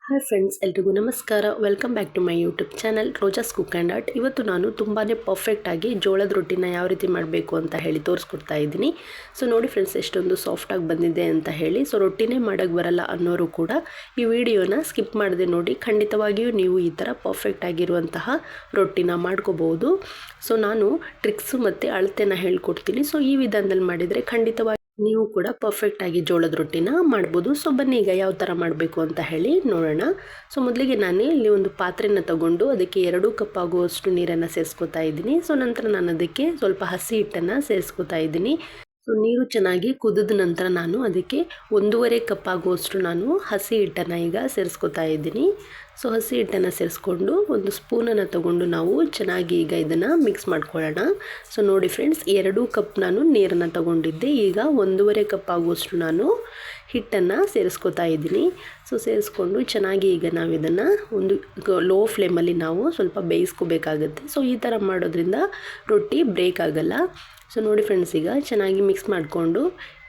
Hi friends, ಎಲ್ರಿಗೂ ನಮಸ್ಕಾರ. Welcome back to my YouTube channel Roja's cook and art. ಇವತ್ತು ನಾನು ತುಂಬಾ ಪರ್ಫೆಕ್ಟಾಗಿ ಜೋಳದ ರೊಟ್ಟಿನ ಯಾವ ರೀತಿ ಮಾಡಬೇಕು ಅಂತ ಹೇಳಿ ತೋರಿಸ್ಕೊಡ್ತಾ ಇದ್ದೀನಿ. ಸೊ ನೋಡಿ ಫ್ರೆಂಡ್ಸ್, ಎಷ್ಟೊಂದು ಸಾಫ್ಟಾಗಿ ಬಂದಿದೆ ಅಂತ ಹೇಳಿ. ಸೊ ರೊಟ್ಟಿನೇ ಮಾಡೋಕ್ಕೆ ಬರಲ್ಲ ಅನ್ನೋರು ಕೂಡ ಈ ವಿಡಿಯೋನ ಸ್ಕಿಪ್ ಮಾಡದೆ ನೋಡಿ. ಖಂಡಿತವಾಗಿಯೂ ನೀವು ಈ ಥರ ಪರ್ಫೆಕ್ಟಾಗಿರುವಂತಹ ರೊಟ್ಟಿನ ಮಾಡ್ಕೋಬೋದು. ಸೊ ನಾನು ಟ್ರಿಕ್ಸು ಮತ್ತು ಅಳತೆನ ಹೇಳ್ಕೊಡ್ತೀನಿ. ಸೊ ಈ ವಿಧಾನದಲ್ಲಿ ಮಾಡಿದರೆ ಖಂಡಿತವಾಗಿ ನೀವು ಕೂಡ ಪರ್ಫೆಕ್ಟಾಗಿ ಜೋಳದ ರೊಟ್ಟಿನ ಮಾಡ್ಬೋದು. ಸೊ ಬನ್ನಿ ಈಗ ಯಾವ ಥರ ಮಾಡಬೇಕು ಅಂತ ಹೇಳಿ ನೋಡೋಣ. ಸೊ ಮೊದಲಿಗೆ ನಾನು ಇಲ್ಲಿ ಒಂದು ಪಾತ್ರೆನ ತಗೊಂಡು ಅದಕ್ಕೆ 2 ಕಪ್ ಆಗುವಷ್ಟು ನೀರನ್ನು ಸೇರಿಸ್ಕೊತಾ ಇದ್ದೀನಿ. ಸೊ ನಂತರ ನಾನು ಅದಕ್ಕೆ ಸ್ವಲ್ಪ ಹಸಿ ಹಿಟ್ಟನ್ನು ಸೇರಿಸ್ಕೊತಾ ಇದ್ದೀನಿ. ಸೊ ನೀರು ಚೆನ್ನಾಗಿ ಕುದಿದ ನಂತರ ನಾನು ಅದಕ್ಕೆ 1.5 ಕಪ್ ಆಗುವಷ್ಟು ನಾನು ಹಸಿ ಹಿಟ್ಟನ್ನು ಈಗ ಸೇರಿಸ್ಕೊತಾ ಇದ್ದೀನಿ. ಸೊ ಹಸಿ ಹಿಟ್ಟನ್ನು ಸೇರಿಸ್ಕೊಂಡು ಒಂದು ಸ್ಪೂನನ್ನು ತಗೊಂಡು ನಾವು ಚೆನ್ನಾಗಿ ಈಗ ಇದನ್ನು ಮಿಕ್ಸ್ ಮಾಡ್ಕೊಳ್ಳೋಣ. ಸೊ ನೋಡಿ ಫ್ರೆಂಡ್ಸ್, 2 ಕಪ್ ನಾನು ನೀರನ್ನು ತಗೊಂಡಿದ್ದೆ. ಈಗ 1.5 ಕಪ್ ಆಗುವಷ್ಟು ನಾನು ಹಿಟ್ಟನ್ನು ಸೇರಿಸ್ಕೊತಾ ಇದ್ದೀನಿ. ಸೊ ಸೇರಿಸ್ಕೊಂಡು ಚೆನ್ನಾಗಿ ಈಗ ನಾವು ಇದನ್ನು ಒಂದು ಲೋ ಫ್ಲೇಮಲ್ಲಿ ನಾವು ಸ್ವಲ್ಪ ಬೇಯಿಸ್ಕೋಬೇಕಾಗುತ್ತೆ. ಸೊ ಈ ಥರ ಮಾಡೋದ್ರಿಂದ ರೊಟ್ಟಿ ಬ್ರೇಕ್ ಆಗೋಲ್ಲ. ಸೊ ನೋಡಿ ಫ್ರೆಂಡ್ಸ್, ಈಗ ಚೆನ್ನಾಗಿ ಮಿಕ್ಸ್ ಮಾಡಿಕೊಂಡು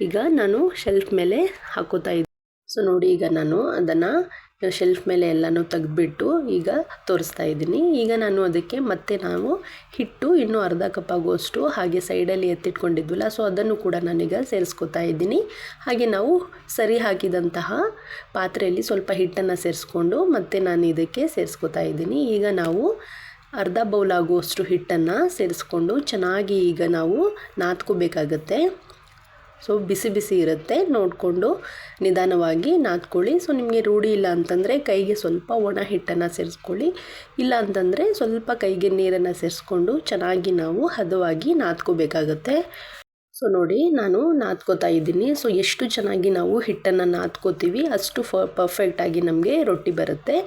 ಈಗ ನಾನು ಶೆಲ್ಫ್ ಮೇಲೆ ಹಾಕೋತಾ ಇದ್ದೀನಿ. ಸೊ ನೋಡಿ, ಈಗ ನಾನು ಅದನ್ನು ಶೆಲ್ಫ್ ಮೇಲೆ ಎಲ್ಲನೂ ತೆಗೆದ್ಬಿಟ್ಟು ಈಗ ತೋರಿಸ್ತಾ ಇದ್ದೀನಿ. ಈಗ ನಾನು ಅದಕ್ಕೆ ಮತ್ತೆ ನಾವು ಹಿಟ್ಟು ಇನ್ನೂ ಅರ್ಧ ಕಪ್ ಆಗುವಷ್ಟು ಹಾಗೆ ಸೈಡಲ್ಲಿ ಎತ್ತಿಟ್ಕೊಂಡಿದ್ವಲ್ಲ, ಸೊ ಅದನ್ನು ಕೂಡ ನಾನೀಗ ಸೇರಿಸ್ಕೊತಾ ಇದ್ದೀನಿ. ಹಾಗೆ ನಾವು ಸರಿ ಹಾಕಿದಂತಹ ಪಾತ್ರೆಯಲ್ಲಿ ಸ್ವಲ್ಪ ಹಿಟ್ಟನ್ನು ಸೇರಿಸ್ಕೊಂಡು ಮತ್ತೆ ನಾನು ಇದಕ್ಕೆ ಸೇರಿಸ್ಕೊತಾ ಇದ್ದೀನಿ. ಈಗ ನಾವು ಅರ್ಧ ಬೌಲ್ ಆಗುವಷ್ಟು ಹಿಟ್ಟನ್ನು ಸೇರಿಸ್ಕೊಂಡು ಚೆನ್ನಾಗಿ ಈಗ ನಾವು ನಾದ್ಕೋಬೇಕಾಗತ್ತೆ. ಸೊ ಬಿಸಿ ಬಿಸಿ ಇರುತ್ತೆ, ನೋಡಿಕೊಂಡು ನಿಧಾನವಾಗಿ ನಾದ್ಕೊಳ್ಳಿ. ಸೊ ನಿಮಗೆ ರೂಢಿ ಇಲ್ಲ ಅಂತಂದರೆ ಕೈಗೆ ಸ್ವಲ್ಪ ಒಣ ಹಿಟ್ಟನ್ನು ಸೇರಿಸ್ಕೊಳ್ಳಿ. ಇಲ್ಲ ಅಂತಂದರೆ ಸ್ವಲ್ಪ ಕೈಗೆ ನೀರನ್ನು ಸೇರಿಸ್ಕೊಂಡು ಚೆನ್ನಾಗಿ ನಾವು ಹದವಾಗಿ ನಾದ್ಕೋಬೇಕಾಗತ್ತೆ. ಸೊ ನೋಡಿ, ನಾನು ನಾದ್ಕೋತಾ ಇದ್ದೀನಿ. ಸೊ ಎಷ್ಟು ಚೆನ್ನಾಗಿ ನಾವು ಹಿಟ್ಟನ್ನು ನಾದ್ಕೋತೀವಿ ಅಷ್ಟು ಪರ್ಫೆಕ್ಟಾಗಿ ನಮಗೆ ರೊಟ್ಟಿ ಬರುತ್ತೆ.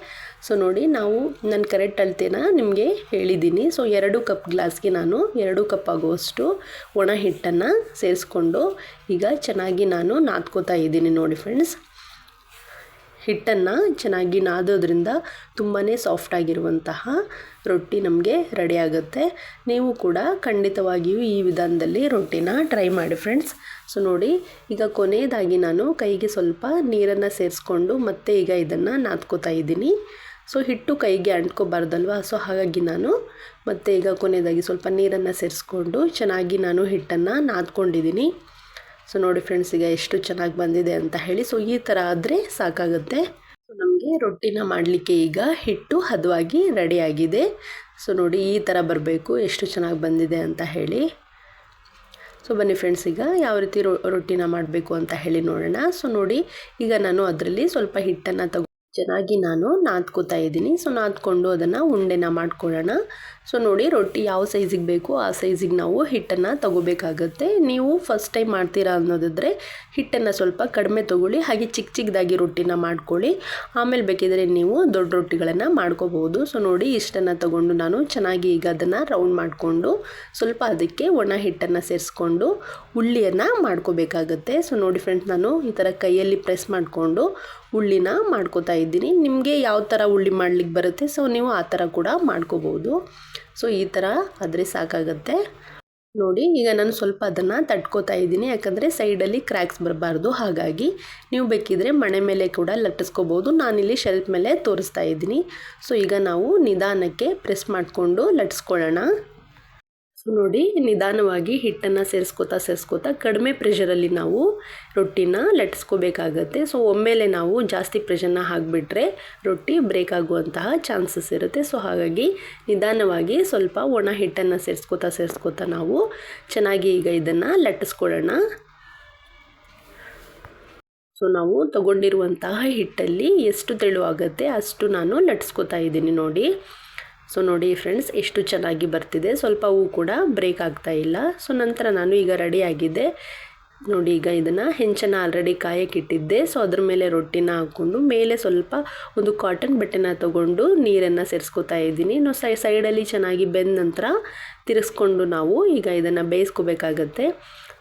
ಸೊ ನೋಡಿ, ನಾನು ಕರೆಕ್ಟ್ ಅಳತೆನ ನಿಮಗೆ ಹೇಳಿದ್ದೀನಿ. ಸೊ 2 ಕಪ್ ಗ್ಲಾಸ್ಗೆ ನಾನು 2 ಕಪ್ ಆಗುವಷ್ಟು ಒಣ ಹಿಟ್ಟನ್ನು ಸೇರಿಸ್ಕೊಂಡು ಈಗ ಚೆನ್ನಾಗಿ ನಾನು ನಾದ್ಕೋತಾ ಇದ್ದೀನಿ. ನೋಡಿ ಫ್ರೆಂಡ್ಸ್, ಹಿಟ್ಟನ್ನು ಚೆನ್ನಾಗಿ ನಾದೋದ್ರಿಂದ ತುಂಬಾ ಸಾಫ್ಟಾಗಿರುವಂತಹ ರೊಟ್ಟಿ ನಮಗೆ ರೆಡಿ ಆಗುತ್ತೆ. ನೀವು ಕೂಡ ಖಂಡಿತವಾಗಿಯೂ ಈ ವಿಧಾನದಲ್ಲಿ ರೊಟ್ಟಿನ ಟ್ರೈ ಮಾಡಿ ಫ್ರೆಂಡ್ಸ್. ಸೊ ನೋಡಿ, ಈಗ ಕೊನೆಯದಾಗಿ ನಾನು ಕೈಗೆ ಸ್ವಲ್ಪ ನೀರನ್ನು ಸೇರಿಸ್ಕೊಂಡು ಮತ್ತೆ ಈಗ ಇದನ್ನು ನಾದ್ಕೋತಾ ಇದ್ದೀನಿ. ಸೊ ಹಿಟ್ಟು ಕೈಗೆ ಅಂಟ್ಕೋಬಾರ್ದಲ್ವ, ಸೊ ಹಾಗಾಗಿ ನಾನು ಮತ್ತೆ ಈಗ ಕೊನೆಯದಾಗಿ ಸ್ವಲ್ಪ ನೀರನ್ನು ಸೇರಿಸ್ಕೊಂಡು ಚೆನ್ನಾಗಿ ನಾನು ಹಿಟ್ಟನ್ನು ನಾದ್ಕೊಂಡಿದ್ದೀನಿ. ಸೊ ನೋಡಿ ಫ್ರೆಂಡ್ಸ್, ಈಗ ಎಷ್ಟು ಚೆನ್ನಾಗಿ ಬಂದಿದೆ ಅಂತ ಹೇಳಿ. ಸೊ ಈ ಥರ ಆದರೆ ಸಾಕಾಗುತ್ತೆ. ಸೊ ನಮಗೆ ರೊಟ್ಟಿನ ಮಾಡಲಿಕ್ಕೆ ಈಗ ಹಿಟ್ಟು ಹದವಾಗಿ ರೆಡಿಯಾಗಿದೆ. ಸೊ ನೋಡಿ, ಈ ಥರ ಬರಬೇಕು, ಎಷ್ಟು ಚೆನ್ನಾಗಿ ಬಂದಿದೆ ಅಂತ ಹೇಳಿ. ಸೊ ಬನ್ನಿ ಫ್ರೆಂಡ್ಸ್, ಈಗ ಯಾವ ರೀತಿ ರೊಟ್ಟಿನ ಮಾಡಬೇಕು ಅಂತ ಹೇಳಿ ನೋಡೋಣ. ಸೊ ನೋಡಿ, ಈಗ ನಾನು ಅದರಲ್ಲಿ ಸ್ವಲ್ಪ ಹಿಟ್ಟನ್ನು ಚೆನ್ನಾಗಿ ನಾನು ನಾದ್ಕೋತಾ ಇದ್ದೀನಿ. ಸೊ ನಾದ್ಕೊಂಡು ಅದನ್ನು ಉಂಡೆನ ಮಾಡ್ಕೊಳ್ಳೋಣ. ಸೊ ನೋಡಿ, ರೊಟ್ಟಿ ಯಾವ ಸೈಜಿಗೆ ಬೇಕು ಆ ಸೈಜಿಗೆ ನಾವು ಹಿಟ್ಟನ್ನು ತಗೋಬೇಕಾಗತ್ತೆ. ನೀವು ಫಸ್ಟ್ ಟೈಮ್ ಮಾಡ್ತೀರಾ ಅನ್ನೋದಿದ್ರೆ ಹಿಟ್ಟನ್ನು ಸ್ವಲ್ಪ ಕಡಿಮೆ ತೊಗೊಳ್ಳಿ, ಹಾಗೆ ಚಿಕ್ಕ ಚಿಕ್ಕದಾಗಿ ರೊಟ್ಟಿನ ಮಾಡ್ಕೊಳ್ಳಿ. ಆಮೇಲೆ ಬೇಕಿದ್ರೆ ನೀವು ದೊಡ್ಡ ರೊಟ್ಟಿಗಳನ್ನು ಮಾಡ್ಕೋಬೋದು. ಸೊ ನೋಡಿ, ಇಷ್ಟನ್ನು ತಗೊಂಡು ನಾನು ಚೆನ್ನಾಗಿ ಈಗ ಅದನ್ನು ರೌಂಡ್ ಮಾಡಿಕೊಂಡು ಸ್ವಲ್ಪ ಅದಕ್ಕೆ ಒಣ ಹಿಟ್ಟನ್ನು ಸೇರಿಸ್ಕೊಂಡು ಉಳ್ಳಿಯನ್ನು ಮಾಡ್ಕೋಬೇಕಾಗತ್ತೆ. ಸೊ ನೋಡಿ ಫ್ರೆಂಡ್ಸ್, ನಾನು ಈ ಥರ ಕೈಯಲ್ಲಿ ಪ್ರೆಸ್ ಮಾಡಿಕೊಂಡು ಉಳ್ಳಿನ ಮಾಡ್ಕೋತಾ ಇದ್ದೀನಿ. ನಿಮಗೆ ಯಾವ ಥರ ಉಳ್ಳಿ ಮಾಡ್ಲಿಕ್ಕೆ ಬರುತ್ತೆ ಸೊ ನೀವು ಆ ಥರ ಕೂಡ ಮಾಡ್ಕೋಬೋದು. ಸೊ ಈ ಥರ ಆದರೆ ಸಾಕಾಗುತ್ತೆ. ನೋಡಿ, ಈಗ ನಾನು ಸ್ವಲ್ಪ ಅದನ್ನು ತಟ್ಕೋತಾ ಇದ್ದೀನಿ, ಯಾಕಂದರೆ ಸೈಡಲ್ಲಿ ಕ್ರ್ಯಾಕ್ಸ್ ಬರಬಾರ್ದು. ಹಾಗಾಗಿ ನೀವು ಬೇಕಿದ್ರೆ ಮಣೆ ಮೇಲೆ ಕೂಡ ಲಟ್ಟಿಸ್ಕೋಬೋದು. ನಾನಿಲ್ಲಿ ಶೆಲ್ಫ್ ಮೇಲೆ ತೋರಿಸ್ತಾ ಇದ್ದೀನಿ. ಸೊ ಈಗ ನಾವು ನಿಧಾನಕ್ಕೆ ಪ್ರೆಸ್ ಮಾಡಿಕೊಂಡು ಲಟ್ಟಿಸ್ಕೊಳ್ಳೋಣ. ಸೊ ನೋಡಿ, ನಿಧಾನವಾಗಿ ಹಿಟ್ಟನ್ನು ಸೇರಿಸ್ಕೋತಾ ಕಡಿಮೆ ಪ್ರೆಷರಲ್ಲಿ ನಾವು ರೊಟ್ಟಿನ ಲಟ್ಟಿಸ್ಕೋಬೇಕಾಗತ್ತೆ. ಸೊ ಒಮ್ಮೆಲೆ ನಾವು ಜಾಸ್ತಿ ಪ್ರೆಷರ್ನ ಹಾಕಿಬಿಟ್ರೆ ರೊಟ್ಟಿ ಬ್ರೇಕ್ ಆಗುವಂತಹ ಚಾನ್ಸಸ್ ಇರುತ್ತೆ. ಸೊ ಹಾಗಾಗಿ ನಿಧಾನವಾಗಿ ಸ್ವಲ್ಪ ಒಣ ಹಿಟ್ಟನ್ನು ಸೇರಿಸ್ಕೋತಾ ನಾವು ಚೆನ್ನಾಗಿ ಈಗ ಇದನ್ನು ಲಟ್ಟಿಸ್ಕೊಳ್ಳೋಣ. ಸೊ ನಾವು ತಗೊಂಡಿರುವಂತಹ ಹಿಟ್ಟಲ್ಲಿ ಎಷ್ಟು ತೆಳುವಾಗುತ್ತೆ ಅಷ್ಟು ನಾನು ಲಟ್ಟಿಸ್ಕೋತಾ ಇದ್ದೀನಿ. ನೋಡಿ, ಸೊ ನೋಡಿ ಫ್ರೆಂಡ್ಸ್, ಎಷ್ಟು ಚೆನ್ನಾಗಿ ಬರ್ತಿದೆ, ಸ್ವಲ್ಪ ಹೂ ಕೂಡ ಬ್ರೇಕ್ ಆಗ್ತಾ ಇಲ್ಲ. ಸೊ ನಂತರ ನಾನು ಈಗ ರೆಡಿಯಾಗಿದೆ. ನೋಡಿ, ಈಗ ಇದನ್ನು ಹೆಂಚನ್ನು ಆಲ್ರೆಡಿ ಕಾಯಕ್ಕಿಟ್ಟಿದ್ದೆ. ಸೊ ಅದ್ರ ಮೇಲೆ ರೊಟ್ಟಿನ ಹಾಕ್ಕೊಂಡು ಮೇಲೆ ಸ್ವಲ್ಪ ಒಂದು ಕಾಟನ್ ಬಟ್ಟೆನ ತೊಗೊಂಡು ನೀರನ್ನು ಸೇರಿಸ್ಕೋತಾ ಇದ್ದೀನಿ. ಸೈಡಲ್ಲಿ ಚೆನ್ನಾಗಿ ಬೆಂದ ನಂತರ ತಿರ್ಗಿಸ್ಕೊಂಡು ನಾವು ಈಗ ಇದನ್ನು ಬೇಯಿಸ್ಕೋಬೇಕಾಗತ್ತೆ.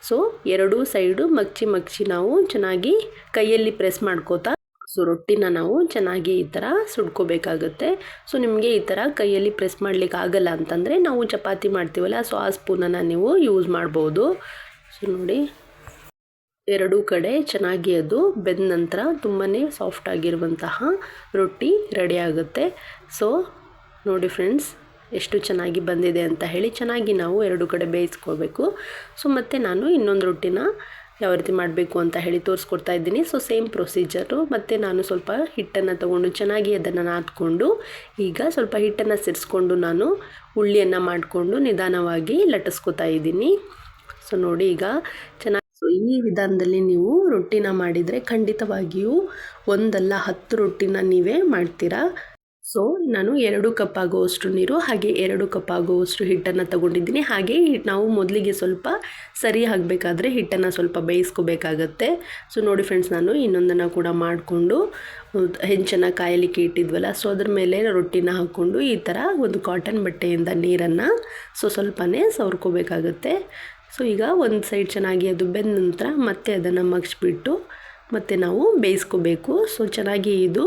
ಸೊ 2 ಸೈಡು ಮಗ್ಚಿ ನಾವು ಚೆನ್ನಾಗಿ ಕೈಯಲ್ಲಿ ಪ್ರೆಸ್ ಮಾಡ್ಕೋತಾ ಸೊ ರೊಟ್ಟಿನ ನಾವು ಚೆನ್ನಾಗಿ ಈ ಥರ ಸುಡ್ಕೋಬೇಕಾಗುತ್ತೆ. ಸೊ ನಿಮಗೆ ಈ ಥರ ಕೈಯಲ್ಲಿ ಪ್ರೆಸ್ ಮಾಡಲಿಕ್ಕೆ ಆಗಲ್ಲ ಅಂತಂದರೆ ನಾವು ಚಪಾತಿ ಮಾಡ್ತೀವಲ್ಲ, ಸೊ ಆ ಸ್ಪೂನನ್ನು ನೀವು ಯೂಸ್ ಮಾಡ್ಬೋದು. ಸೊ ನೋಡಿ, ಎರಡೂ ಕಡೆ ಚೆನ್ನಾಗಿ ಅದು ಬೆಂದ ನಂತರ ತುಂಬಾ ಸಾಫ್ಟಾಗಿರುವಂತಹ ರೊಟ್ಟಿ ರೆಡಿ ಆಗುತ್ತೆ. ಸೊ ನೋಡಿ ಫ್ರೆಂಡ್ಸ್ ಎಷ್ಟು ಚೆನ್ನಾಗಿ ಬಂದಿದೆ ಅಂತ ಹೇಳಿ ಚೆನ್ನಾಗಿ ನಾವು ಎರಡು ಕಡೆ ಬೇಯಿಸ್ಕೋಬೇಕು. ಸೊ ಮತ್ತು ನಾನು ಇನ್ನೊಂದು ರೊಟ್ಟಿನ ಯಾವ ರೀತಿ ಮಾಡಬೇಕು ಅಂತ ಹೇಳಿ ತೋರಿಸ್ಕೊಡ್ತಾ ಇದ್ದೀನಿ. So same procedure. ಮತ್ತು ನಾನು ಸ್ವಲ್ಪ ಹಿಟ್ಟನ್ನು ತೊಗೊಂಡು ಚೆನ್ನಾಗಿ ಅದನ್ನು ನಾದ್ಕೊಂಡು ಈಗ ಸ್ವಲ್ಪ ಹಿಟ್ಟನ್ನು ಸೇರಿಸ್ಕೊಂಡು ನಾನು ಉಳ್ಳಿಯನ್ನು ಮಾಡಿಕೊಂಡು ನಿಧಾನವಾಗಿ ಲಟ್ಟಿಸ್ಕೊತಾ ಇದ್ದೀನಿ. ಸೊ ನೋಡಿ ಈಗ ಚೆನ್ನಾಗಿ ಈ ವಿಧಾನದಲ್ಲಿ ನೀವು ರೊಟ್ಟಿನ ಮಾಡಿದರೆ ಖಂಡಿತವಾಗಿಯೂ ಒಂದಲ್ಲ 10 ರೊಟ್ಟಿನ ನೀವೇ ಮಾಡ್ತೀರಾ. ಸೊ ನಾನು 2 ಕಪ್ ಆಗುವಷ್ಟು ನೀರು ಹಾಗೆ 2 ಕಪ್ ಆಗುವಷ್ಟು ಹಿಟ್ಟನ್ನು ತಗೊಂಡಿದ್ದೀನಿ. ಹಾಗೆ ನಾವು ಮೊದಲಿಗೆ ಸ್ವಲ್ಪ ಸರಿ ಆಗಬೇಕಾದ್ರೆ ಹಿಟ್ಟನ್ನು ಸ್ವಲ್ಪ ಬೇಯಿಸ್ಕೋಬೇಕಾಗತ್ತೆ. ಸೊ ನೋಡಿ ಫ್ರೆಂಡ್ಸ್, ನಾನು ಇನ್ನೊಂದನ್ನು ಕೂಡ ಮಾಡಿಕೊಂಡು ಹೆಂಚನ್ನು ಕಾಯಲಿಕ್ಕೆ ಇಟ್ಟಿದ್ವಲ್ಲ, ಸೊ ಅದ್ರ ಮೇಲೆ ರೊಟ್ಟಿನ ಹಾಕ್ಕೊಂಡು ಈ ಥರ ಒಂದು ಕಾಟನ್ ಬಟ್ಟೆಯಿಂದ ನೀರನ್ನು ಸ್ವಲ್ಪನೇ ಸವರ್ಕೋಬೇಕಾಗತ್ತೆ. ಸೊ ಈಗ ಒಂದು ಸೈಡ್ ಚೆನ್ನಾಗಿ ಅದು ಬೆಂದ ನಂತರ ಮತ್ತೆ ಅದನ್ನು ಮಗ್ಚಿಬಿಟ್ಟು ಮತ್ತೆ ನಾವು ಬೇಯಿಸ್ಕೋಬೇಕು. ಸೊ ಚೆನ್ನಾಗಿ ಇದು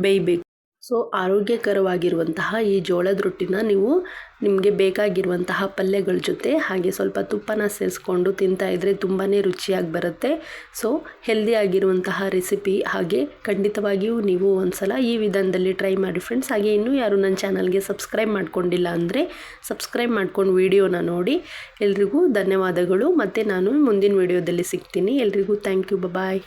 ಬೇಯಬೇಕು. ಸೊ ಆರೋಗ್ಯಕರವಾಗಿರುವಂತಹ ಈ ಜೋಳದ ರೊಟ್ಟಿನ ನೀವು ನಿಮಗೆ ಬೇಕಾಗಿರುವಂತಹ ಪಲ್ಯಗಳ ಜೊತೆ ಹಾಗೆ ಸ್ವಲ್ಪ ತುಪ್ಪನ ಸೇರಿಸ್ಕೊಂಡು ತಿಂತಾಯಿದ್ರೆ ತುಂಬಾ ರುಚಿಯಾಗಿ ಬರುತ್ತೆ. ಸೊ ಹೆಲ್ದಿಯಾಗಿರುವಂತಹ ರೆಸಿಪಿ. ಹಾಗೆ ಖಂಡಿತವಾಗಿಯೂ ನೀವು ಒಂದ್ಸಲ ಈ ವಿಧಾನದಲ್ಲಿ ಟ್ರೈ ಮಾಡಿ ಫ್ರೆಂಡ್ಸ್. ಹಾಗೆ ಇನ್ನೂ ಯಾರು ನನ್ನ ಚಾನಲ್ಗೆ ಸಬ್ಸ್ಕ್ರೈಬ್ ಮಾಡ್ಕೊಂಡಿಲ್ಲ ಅಂದರೆ ಸಬ್ಸ್ಕ್ರೈಬ್ ಮಾಡ್ಕೊಂಡು ವಿಡಿಯೋನ ನೋಡಿ. ಎಲ್ರಿಗೂ ಧನ್ಯವಾದಗಳು. ಮತ್ತು ನಾನು ಮುಂದಿನ ವಿಡಿಯೋದಲ್ಲಿ ಸಿಗ್ತೀನಿ. ಎಲ್ರಿಗೂ ಥ್ಯಾಂಕ್ ಯು. ಬಾಯ್.